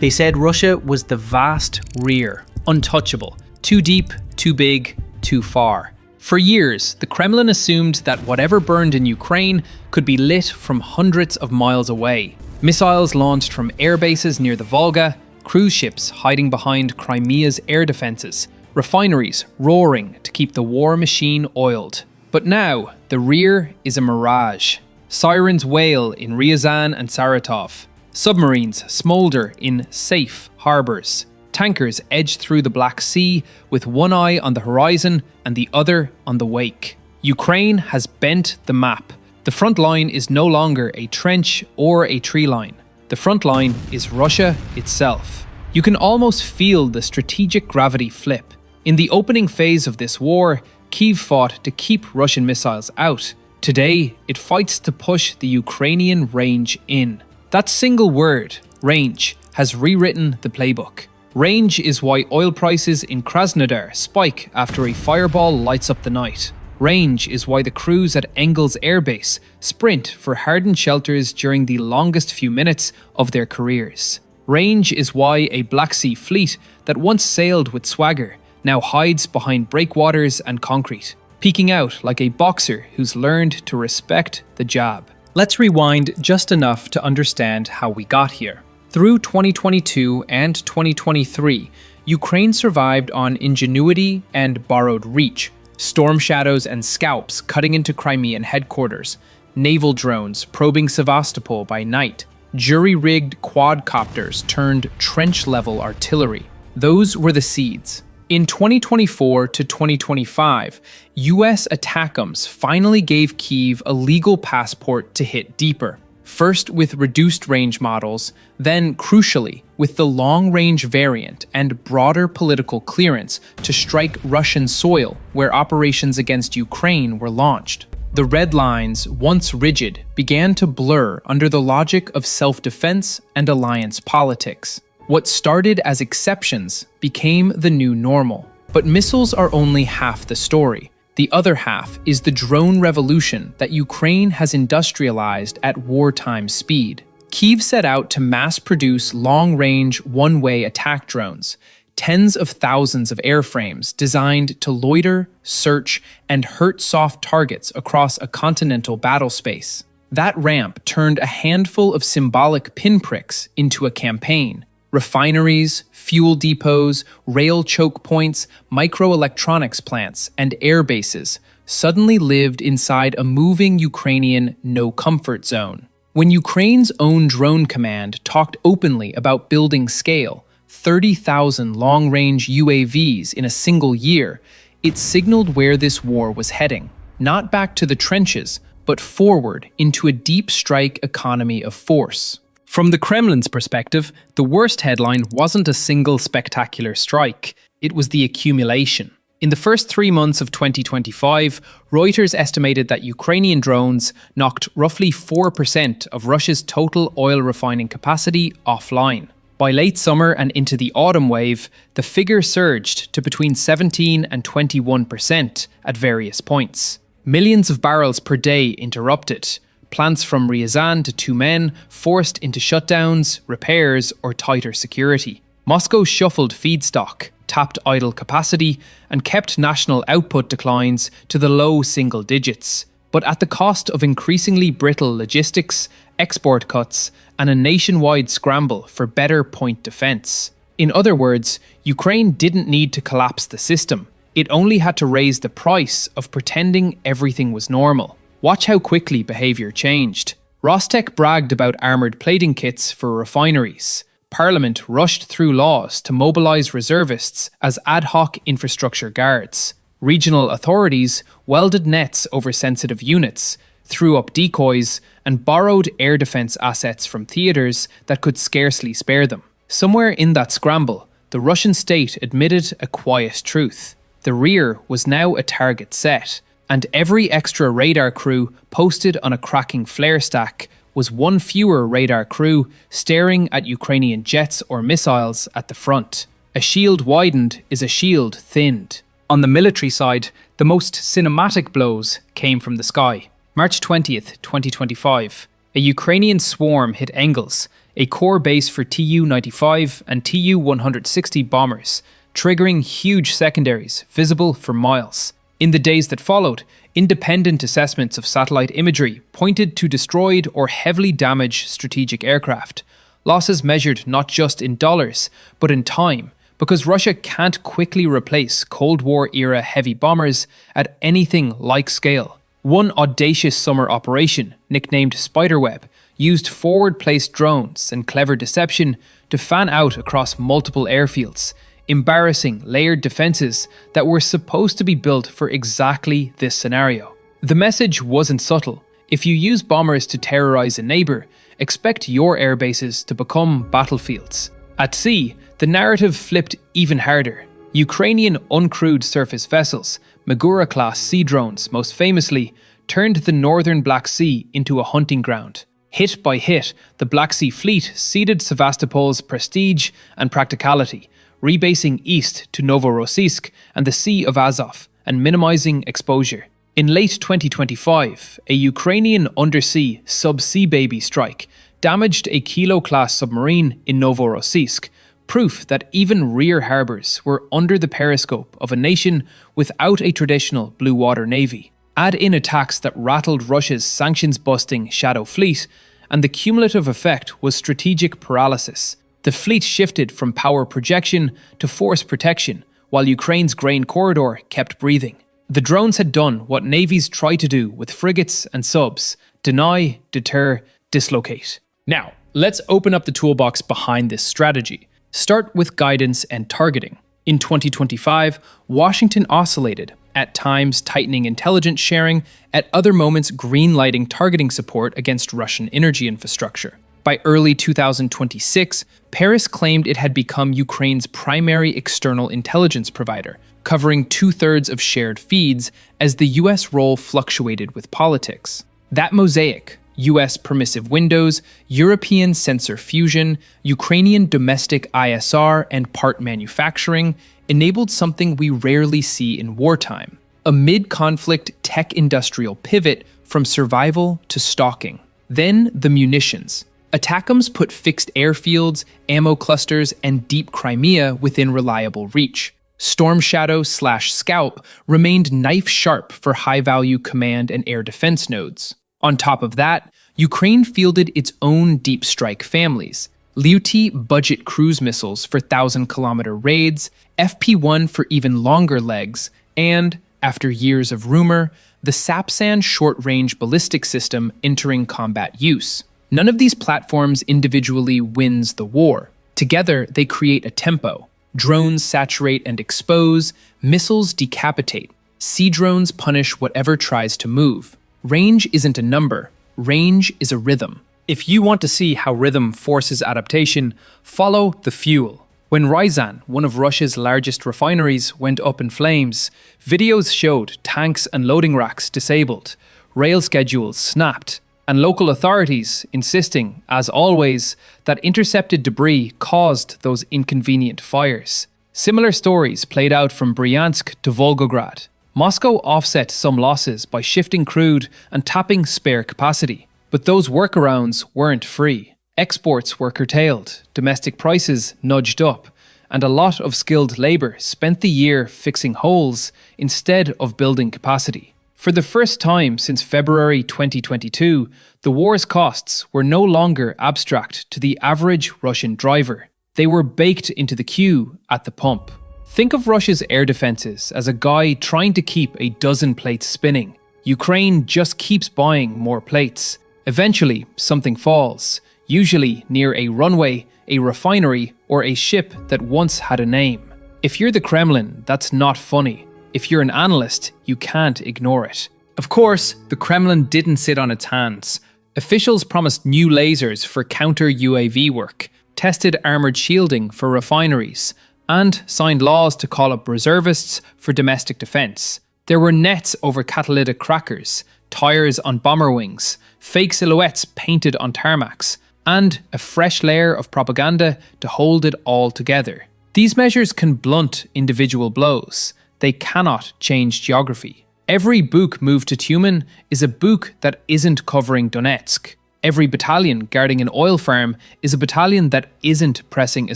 They said Russia was the vast rear, untouchable, too deep, too big, too far. For years, the Kremlin assumed that whatever burned in Ukraine could be lit from hundreds of miles away. Missiles launched from airbases near the Volga, cruise ships hiding behind Crimea's air defences, refineries roaring to keep the war machine oiled. But now, the rear is a mirage. Sirens wail in Ryazan and Saratov. Submarines smoulder in safe harbours. Tankers edge through the Black Sea with one eye on the horizon and the other on the wake. Ukraine has bent the map. The front line is no longer a trench or a tree line. The front line is Russia itself. You can almost feel the strategic gravity flip. In the opening phase of this war, Kyiv fought to keep Russian missiles out. Today, it fights to push the Ukrainian range in. That single word, range, has rewritten the playbook. Range is why oil prices in Krasnodar spike after a fireball lights up the night. Range is why the crews at Engels Air Base sprint for hardened shelters during the longest few minutes of their careers. Range is why a Black Sea fleet that once sailed with swagger now hides behind breakwaters and concrete, peeking out like a boxer who's learned to respect the jab. Let's rewind just enough to understand how we got here. Through 2022 and 2023, Ukraine survived on ingenuity and borrowed reach. Storm shadows and scalps cutting into Crimean headquarters, naval drones probing Sevastopol by night, jury-rigged quadcopters turned trench-level artillery. Those were the seeds. In 2024 to 2025, US ATACMS finally gave Kyiv a legal passport to hit deeper. First with reduced range models, then crucially with the long-range variant and broader political clearance to strike Russian soil where operations against Ukraine were launched. The red lines, once rigid, began to blur under the logic of self-defense and alliance politics. What started as exceptions became the new normal. But missiles are only half the story. The other half is the drone revolution that Ukraine has industrialized at wartime speed. Kyiv set out to mass-produce long-range, one-way attack drones, tens of thousands of airframes designed to loiter, search, and hurt soft targets across a continental battle space. That ramp turned a handful of symbolic pinpricks into a campaign. Refineries, fuel depots, rail choke points, microelectronics plants, and airbases suddenly lived inside a moving Ukrainian no-comfort zone. When Ukraine's own drone command talked openly about building scale, 30,000 long-range UAVs in a single year, it signaled where this war was heading. Not back to the trenches, but forward into a deep strike economy of force. From the Kremlin's perspective, the worst headline wasn't a single spectacular strike, it was the accumulation. In the first 3 months of 2025, Reuters estimated that Ukrainian drones knocked roughly 4% of Russia's total oil refining capacity offline. By late summer and into the autumn wave, the figure surged to between 17 and 21% at various points. Millions of barrels per day interrupted. Plants from Ryazan to Tyumen forced into shutdowns, repairs, or tighter security. Moscow shuffled feedstock, tapped idle capacity, and kept national output declines to the low single digits, but at the cost of increasingly brittle logistics, export cuts, and a nationwide scramble for better point defense. In other words, Ukraine didn't need to collapse the system. It only had to raise the price of pretending everything was normal. Watch how quickly behaviour changed. Rostec bragged about armoured plating kits for refineries. Parliament rushed through laws to mobilise reservists as ad hoc infrastructure guards. Regional authorities welded nets over sensitive units, threw up decoys, and borrowed air defence assets from theatres that could scarcely spare them. Somewhere in that scramble, the Russian state admitted a quiet truth. The rear was now a target set, and every extra radar crew posted on a cracking flare stack was one fewer radar crew staring at Ukrainian jets or missiles at the front. A shield widened is a shield thinned. On the military side, the most cinematic blows came from the sky. March 20th, 2025. A Ukrainian swarm hit Engels, a core base for Tu-95 and Tu-160 bombers, triggering huge secondaries visible for miles. In the days that followed, independent assessments of satellite imagery pointed to destroyed or heavily damaged strategic aircraft. Losses measured not just in dollars, but in time, because Russia can't quickly replace Cold War-era heavy bombers at anything like scale. One audacious summer operation, nicknamed Spiderweb, used forward-placed drones and clever deception to fan out across multiple airfields, embarrassing layered defenses that were supposed to be built for exactly this scenario. The message wasn't subtle. If you use bombers to terrorize a neighbor, expect your airbases to become battlefields. At sea, the narrative flipped even harder. Ukrainian uncrewed surface vessels, Magura-class sea drones most famously, turned the northern Black Sea into a hunting ground. Hit by hit, the Black Sea Fleet ceded Sevastopol's prestige and practicality, rebasing east to Novorossiysk and the Sea of Azov, and minimizing exposure. In late 2025, a Ukrainian undersea sub-sea baby strike damaged a Kilo-class submarine in Novorossiysk, proof that even rear harbours were under the periscope of a nation without a traditional blue water navy. Add in attacks that rattled Russia's sanctions-busting shadow fleet, and the cumulative effect was strategic paralysis. The fleet shifted from power projection to force protection, while Ukraine's grain corridor kept breathing. The drones had done what navies try to do with frigates and subs: deny, deter, dislocate. Now, let's open up the toolbox behind this strategy. Start with guidance and targeting. In 2025, Washington oscillated, at times tightening intelligence sharing, at other moments green-lighting targeting support against Russian energy infrastructure. By early 2026, Paris claimed it had become Ukraine's primary external intelligence provider, covering 2/3 of shared feeds as the US role fluctuated with politics. That mosaic, US permissive windows, European sensor fusion, Ukrainian domestic ISR, and part manufacturing, enabled something we rarely see in wartime: a mid-conflict tech-industrial pivot from survival to stalking. Then the munitions. ATACMS put fixed airfields, ammo clusters, and deep Crimea within reliable reach. Storm Shadow/Scalp remained knife-sharp for high-value command and air defense nodes. On top of that, Ukraine fielded its own deep strike families: Lyuty budget cruise missiles for 1,000-kilometer raids, FP-1 for even longer legs, and, after years of rumor, the Sapsan short-range ballistic system entering combat use. None of these platforms individually wins the war. Together, they create a tempo. Drones saturate and expose, missiles decapitate. Sea drones punish whatever tries to move. Range isn't a number, range is a rhythm. If you want to see how rhythm forces adaptation, follow the fuel. When Ryazan, one of Russia's largest refineries, went up in flames, videos showed tanks and loading racks disabled, rail schedules snapped, and local authorities insisting, as always, that intercepted debris caused those inconvenient fires. Similar stories played out from Bryansk to Volgograd. Moscow offset some losses by shifting crude and tapping spare capacity. But those workarounds weren't free. Exports were curtailed, domestic prices nudged up, and a lot of skilled labour spent the year fixing holes instead of building capacity. For the first time since February 2022, the war's costs were no longer abstract to the average Russian driver. They were baked into the queue at the pump. Think of Russia's air defenses as a guy trying to keep a dozen plates spinning. Ukraine just keeps buying more plates. Eventually, something falls, usually near a runway, a refinery, or a ship that once had a name. If you're the Kremlin, that's not funny. If you're an analyst, you can't ignore it. Of course, the Kremlin didn't sit on its hands. Officials promised new lasers for counter-UAV work, tested armoured shielding for refineries, and signed laws to call up reservists for domestic defence. There were nets over catalytic crackers, tyres on bomber wings, fake silhouettes painted on tarmacs, and a fresh layer of propaganda to hold it all together. These measures can blunt individual blows. They cannot change geography. Every Buk moved to Tumen is a Buk that isn't covering Donetsk. Every battalion guarding an oil farm is a battalion that isn't pressing a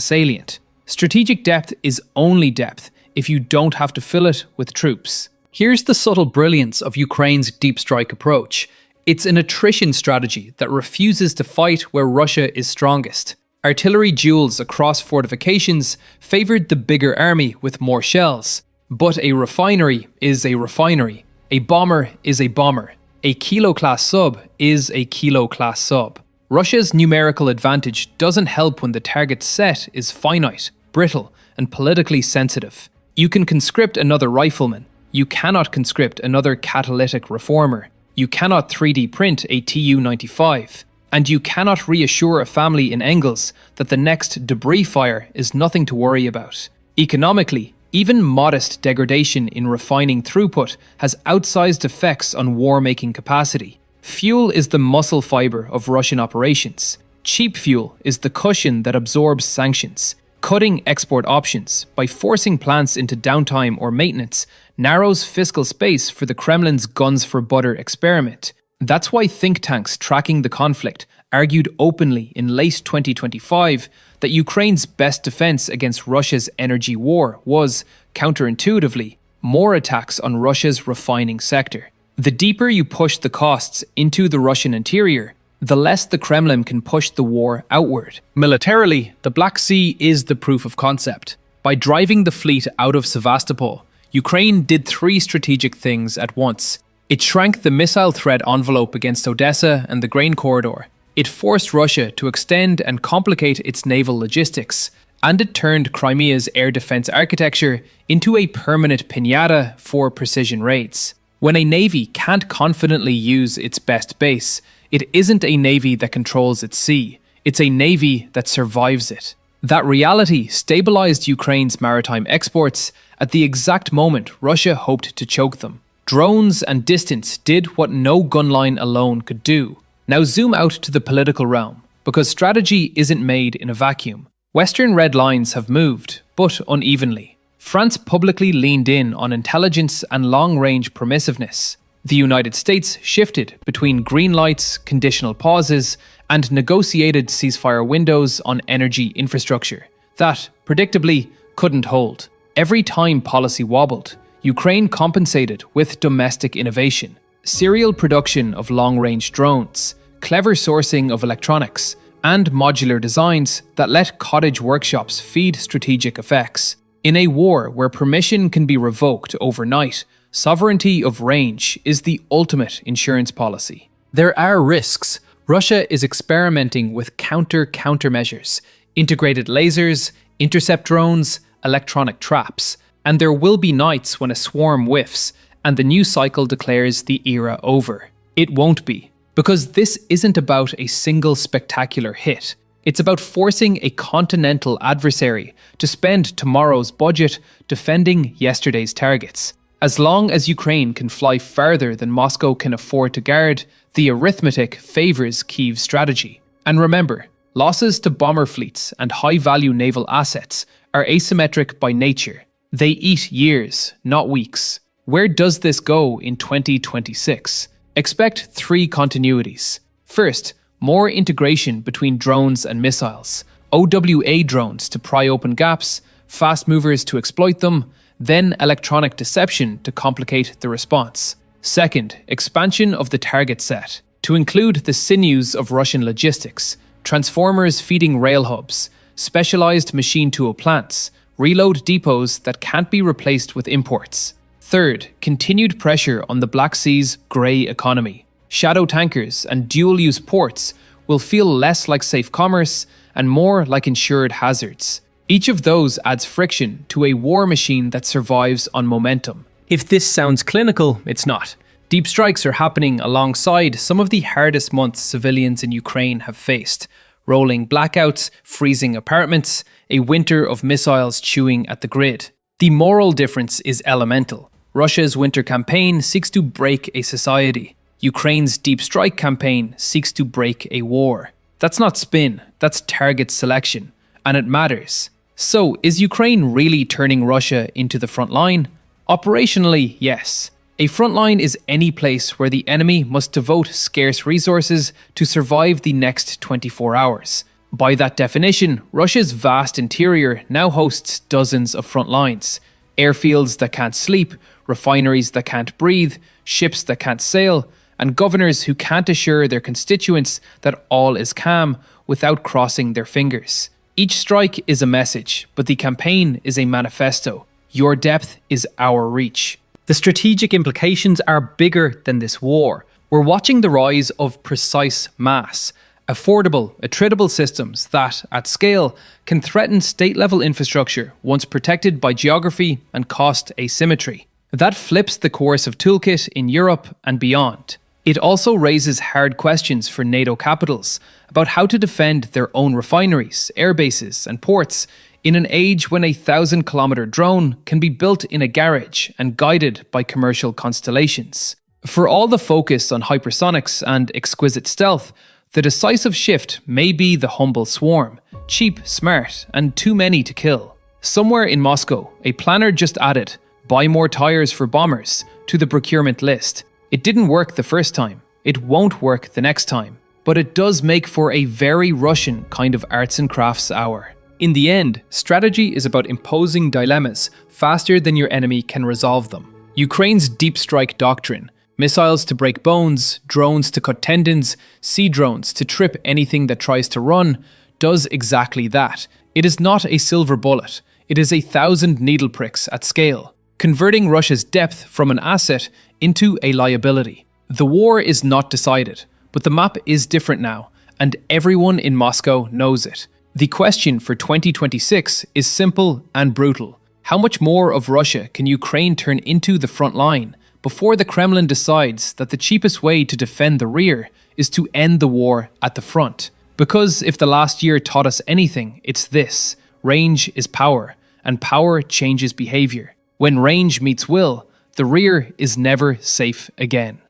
salient. Strategic depth is only depth if you don't have to fill it with troops. Here's the subtle brilliance of Ukraine's deep strike approach. It's an attrition strategy that refuses to fight where Russia is strongest. Artillery duels across fortifications favoured the bigger army with more shells. But a refinery is a refinery. A bomber is a bomber. A kilo-class sub is a kilo-class sub. Russia's numerical advantage doesn't help when the target set is finite, brittle, and politically sensitive. You can conscript another rifleman. You cannot conscript another catalytic reformer. You cannot 3D print a Tu-95. And you cannot reassure a family in Engels that the next debris fire is nothing to worry about. Economically, even modest degradation in refining throughput has outsized effects on war-making capacity. Fuel is the muscle fiber of Russian operations. Cheap fuel is the cushion that absorbs sanctions. Cutting export options by forcing plants into downtime or maintenance narrows fiscal space for the Kremlin's guns for butter experiment. That's why think tanks tracking the conflict argued openly in late 2025 that Ukraine's best defense against Russia's energy war was, counterintuitively, more attacks on Russia's refining sector. The deeper you push the costs into the Russian interior, the less the Kremlin can push the war outward. Militarily, the Black Sea is the proof of concept. By driving the fleet out of Sevastopol, Ukraine did three strategic things at once. It shrank the missile threat envelope against Odessa and the grain corridor. It forced Russia to extend and complicate its naval logistics. And it turned Crimea's air defense architecture into a permanent piñata for precision raids. When a navy can't confidently use its best base, it isn't a navy that controls its sea. It's a navy that survives it. That reality stabilized Ukraine's maritime exports at the exact moment Russia hoped to choke them. Drones and distance did what no gun line alone could do. Now zoom out to the political realm, because strategy isn't made in a vacuum. Western red lines have moved, but unevenly. France publicly leaned in on intelligence and long-range permissiveness. The United States shifted between green lights, conditional pauses, and negotiated ceasefire windows on energy infrastructure that, predictably, couldn't hold. Every time policy wobbled, Ukraine compensated with domestic innovation, serial production of long-range drones, clever sourcing of electronics, and modular designs that let cottage workshops feed strategic effects. In a war where permission can be revoked overnight, sovereignty of range is the ultimate insurance policy. There are risks. Russia is experimenting with countermeasures, integrated lasers, intercept drones, electronic traps, and there will be nights when a swarm whiffs and the new cycle declares the era over. It won't be, because this isn't about a single spectacular hit. It's about forcing a continental adversary to spend tomorrow's budget defending yesterday's targets. As long as Ukraine can fly farther than Moscow can afford to guard, the arithmetic favors Kyiv's strategy. And remember, losses to bomber fleets and high-value naval assets are asymmetric by nature. They eat years, not weeks. Where does this go in 2026? Expect three continuities. First, more integration between drones and missiles. OWA drones to pry open gaps, fast movers to exploit them, then electronic deception to complicate the response. Second, expansion of the target set, to include the sinews of Russian logistics, transformers feeding rail hubs, specialized machine tool plants, reload depots that can't be replaced with imports. Third, continued pressure on the Black Sea's grey economy. Shadow tankers and dual-use ports will feel less like safe commerce and more like insured hazards. Each of those adds friction to a war machine that survives on momentum. If this sounds clinical, it's not. Deep strikes are happening alongside some of the hardest months civilians in Ukraine have faced. Rolling blackouts, freezing apartments, a winter of missiles chewing at the grid. The moral difference is elemental. Russia's winter campaign seeks to break a society. Ukraine's deep strike campaign seeks to break a war. That's not spin, that's target selection. And it matters. So, is Ukraine really turning Russia into the front line? Operationally, yes. A frontline is any place where the enemy must devote scarce resources to survive the next 24 hours. By that definition, Russia's vast interior now hosts dozens of front lines. Airfields that can't sleep, refineries that can't breathe, ships that can't sail, and governors who can't assure their constituents that all is calm without crossing their fingers. Each strike is a message, but the campaign is a manifesto. Your depth is our reach. The strategic implications are bigger than this war. We're watching the rise of precise mass, affordable, attritable systems that, at scale, can threaten state-level infrastructure once protected by geography and cost asymmetry. That flips the course of toolkit in Europe and beyond. It also raises hard questions for NATO capitals about how to defend their own refineries, airbases, and ports in an age when a 1,000-kilometer drone can be built in a garage and guided by commercial constellations. For all the focus on hypersonics and exquisite stealth, the decisive shift may be the humble swarm, cheap, smart, and too many to kill. Somewhere in Moscow, a planner just added, "Buy more tires for bombers," to the procurement list. It didn't work the first time. It won't work the next time. But it does make for a very Russian kind of arts and crafts hour. In the end, strategy is about imposing dilemmas faster than your enemy can resolve them. Ukraine's deep strike doctrine, missiles to break bones, drones to cut tendons, sea drones to trip anything that tries to run, does exactly that. It is not a silver bullet. It is 1,000 needle pricks at scale, converting Russia's depth from an asset into a liability. The war is not decided, but the map is different now, and everyone in Moscow knows it. The question for 2026 is simple and brutal. How much more of Russia can Ukraine turn into the front line before the Kremlin decides that the cheapest way to defend the rear is to end the war at the front? Because if the last year taught us anything, it's this: range is power, and power changes behavior. When range meets will, the rear is never safe again.